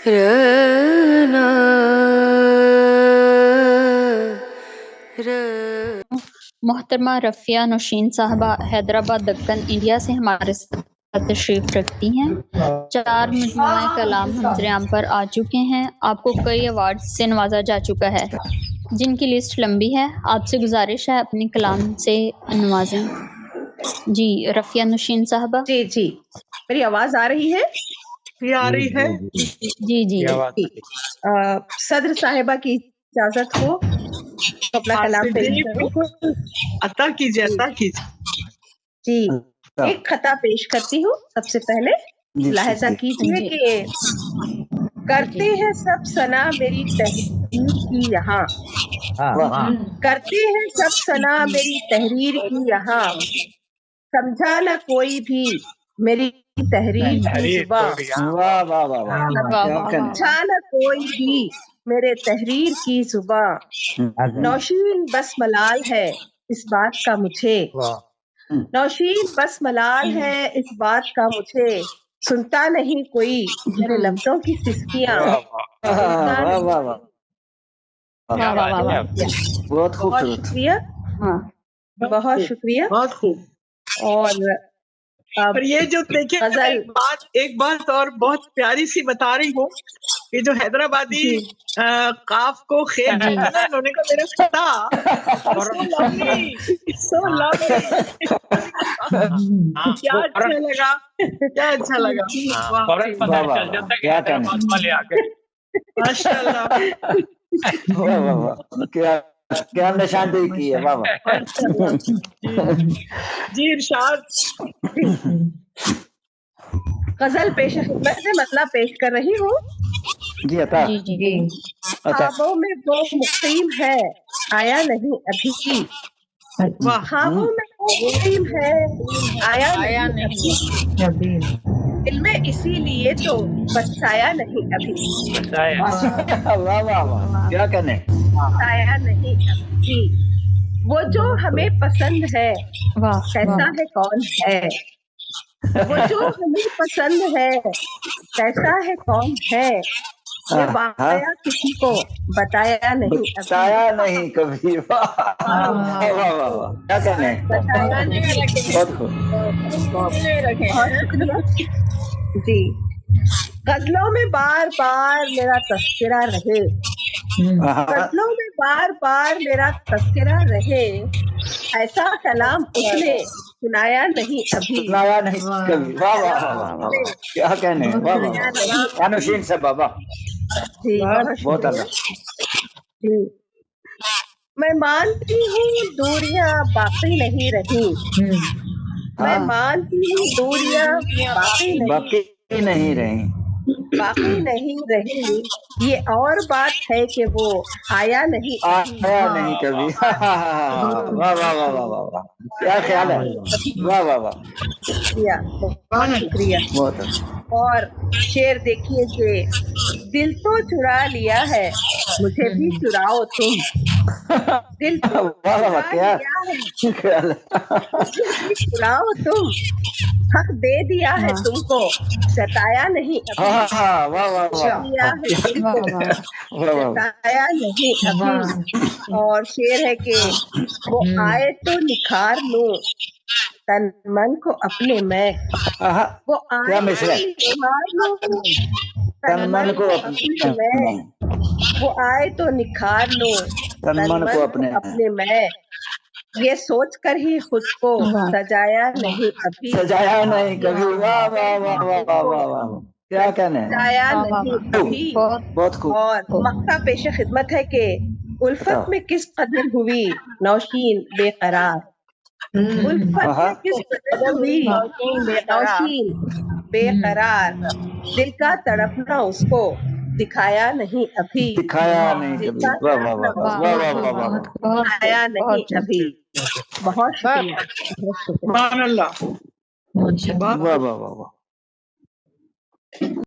رنا محترمہ رفیہ نوشین صاحبہ حیدرآباد دکن انڈیا سے ہمارے ساتھ تشریف رکھتی ہیں۔ 4 مجموعہ کلام منظر عام پر آ چکے ہیں۔ آپ کو کئی ایوارڈ سے نوازا جا چکا ہے، جن کی لسٹ لمبی ہے۔ آپ سے گزارش ہے اپنے کلام سے نوازیں۔ جی رفیہ نوشین صاحبہ۔ جی میری آواز آ رہی ہے؟ آ رہی ہے؟ جی صدر صاحبہ کی اجازت ہو تو اپنا کلام پیش کروں۔ عطا کیجیے جی ایک خطا پیش کرتی ہوں۔ سب سے پہلے ملاحظہ کیجیے کہ کرتے ہیں سب ثنا میری تحریر کی یہاں، کرتے ہیں سب ثنا میری تحریر کی یہاں، سمجھا نہ کوئی بھی میری تحریر کی زباں، سمجھا نہ کوئی بھی میرے تحریر کی زباں، نوشین بس ملال ہے اس بات کا مجھے، نوشین بس ملال ہے اس بات کا مجھے، سنتا نہیں کوئی میرے لفظوں کی سسکیاں، بہت شکریہ، بہت شکریہ۔ بہت خوب۔ اور یہ جو دیکھیں ایک بات اور بہت پیاری سی بتا رہی ہوں کہ جو حیدرآبادی قاف کو خیر کہنا انہوں نے کہا میرا خطا سو لولی کیا اچھا لگا، کیا اچھا لگا، ماشاء اللہ، کیا نشاندہی کی ہے۔ واہ جی ارشاد۔ غزل پیش خدمت سے مطلب پیش کر رہی ہوں۔ جی عطا۔ خوابوں میں وہ مقیم ہے آیا نہیں ابھی، خوابوں میں وہ مقیم ہے آیا نہیں ابھی، دل میں اسی لیے تو بسایا نہیں ابھی، واہ واہ واہ کیا کہنے، بسایا نہیں ابھی، وہ جو ہمیں پسند ہے کیسا ہے کون ہے، وہ جو ہمیں پسند ہے کیسا ہے کون ہے، یہ واقعہ کسی کو بتایا نہیں بتایا نہیں کبھی۔ کیا کہنے، بہت خوب۔ جی غزلوں میں بار بار میرا تذکرہ رہے، غزلوں میں بار بار میرا تذکرہ رہے، ایسا کلام اس نے سنایا نہیں ابھی، سنایا نہیں کبھی۔ واہ واہ واہ کیا کہنے، واہ واہ نوشین سے بابا۔ جی بہت اعلیٰ۔ جی میں مانتی ہوں دوریاں باقی نہیں رہی، میں مانتی ہوں دوریاں باقی نہیں رہی، باقی نہیں رہی، یہ اور بات ہے کہ وہ آیا نہیں آیا نہیں کبھی۔ واہ واہ واہ واہ واہ کیا خیال ہے، واہ واہ واہ بہت شکریہ۔ اور شعر دیکھیے کہ دل تو چرا لیا ہے مجھے بھی چراؤ تم، دل تو چرا لیا ہے مجھے بھی چراؤ تم، حق دے دیا ہے تم کو جتایا نہیں ابھی، جتایا نہیں ابھی۔ اور شعر ہے کہ وہ آئے تو نکھار لوں تن من کو اپنے میں، وہ آئے تو نکھار لوں تن من کو اپنے میں، وہ آئے تو نکھار لوں تن من کو اپنے میں، یہ سوچ کر ہی خود کو سجایا نہیں ابھی، سجایا نہیں کبھی۔ واہ واہ واہ واہ واہ واہ کیا کہنے، سجایا نہیں ابھی۔ بہت خوب۔ اور مقطع پیش خدمت ہے کہ الفت میں کس قدر ہوئی نوشین بے قرار، الفت میں کس قدر ہوئی نوشین بے قرار، دل کا تڑپنا اس کو دکھایا نہیں ابھی، دکھایا نہیں کبھی۔ واہ واہ واہ واہ واہ واہ دکھایا نہیں ابھی۔ بہت شکریہ، بہت شکریہ۔ سبحان اللہ، واہ واہ واہ واہ۔